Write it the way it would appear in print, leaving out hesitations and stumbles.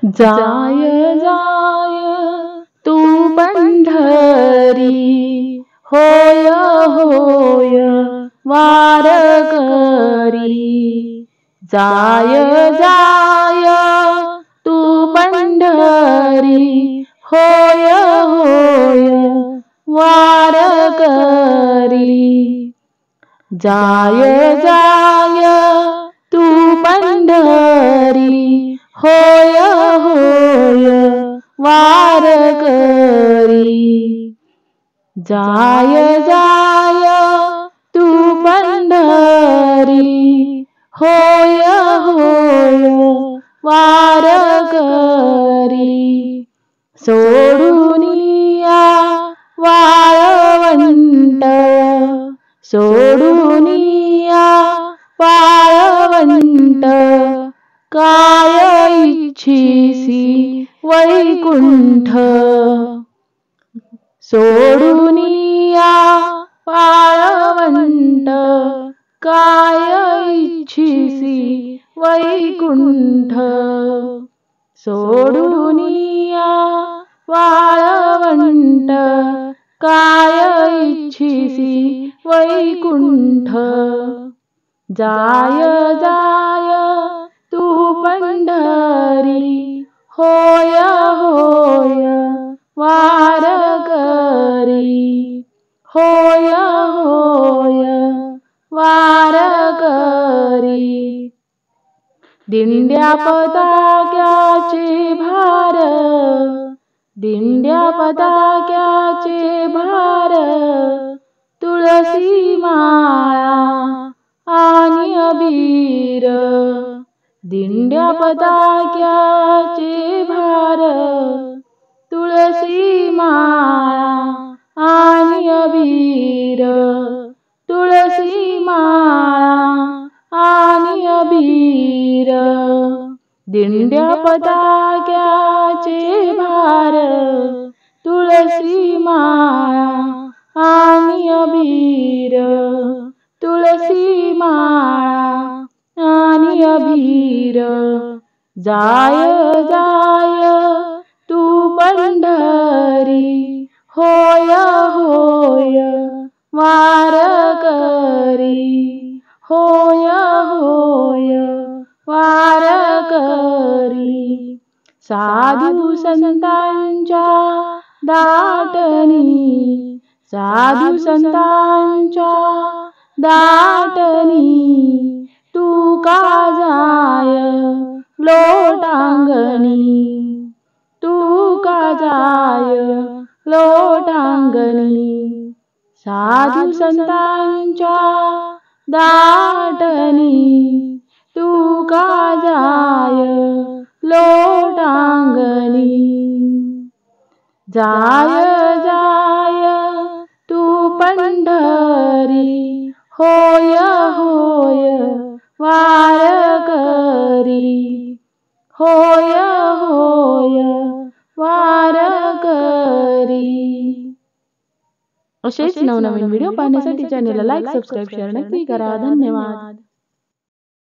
जाय जाय तू पंढरी, होय होय वारकरी। जाय जाय तू पंढरी, होय होय वारकरी। जाय जाय तू पंढरी, होय होय वारकरी। जाय जाय तू पंढरी, होय होय वारकरी। सोडून या वाळवंट, सोडून या वाळवंट, काय इच्छिसी वैकुंठ। सोडून या वाळवंट, काय इच्छिसी वैकुंठ। सोडून या वाळवंट, काय इच्छिसी वैकुंठ। जाय जाय तू पंढरी, होय होय वारकरी। होय होय वारकरी। दिंड्या पताक्याचे भार, दिंड्या पताक्याचे भार, तुळसी माळा आणि अबीर। दिंड्या पताक्याचे भार, तुळसी माळा आणि अबीर। तुळसी माळा आणि अबीर। दिंड्या पताक्याचे भार, तुळसी माळा आणि अबीर। तुळसी माळा आणि अबीर। जाय जाय तू पंढरी, होय होय वारकरी। होय होय वारकरी। साधू संतांच्या दाटनी, साधू संतांच्या दाटनी, तू का जाय लोटांगणी। तू का जाय लोटांगणी। साधू संतांच्या दाटनी, तू का जाय लोटांगणी। जाय जाय तू पंढरी, होय होय वारकरी। होय होय वारकरी। असेच नवनवीन व्हिडिओ पाहण्यासाठी चॅनेलला लाईक, सबस्क्राईब, शेअर नक्की करा। धन्यवाद।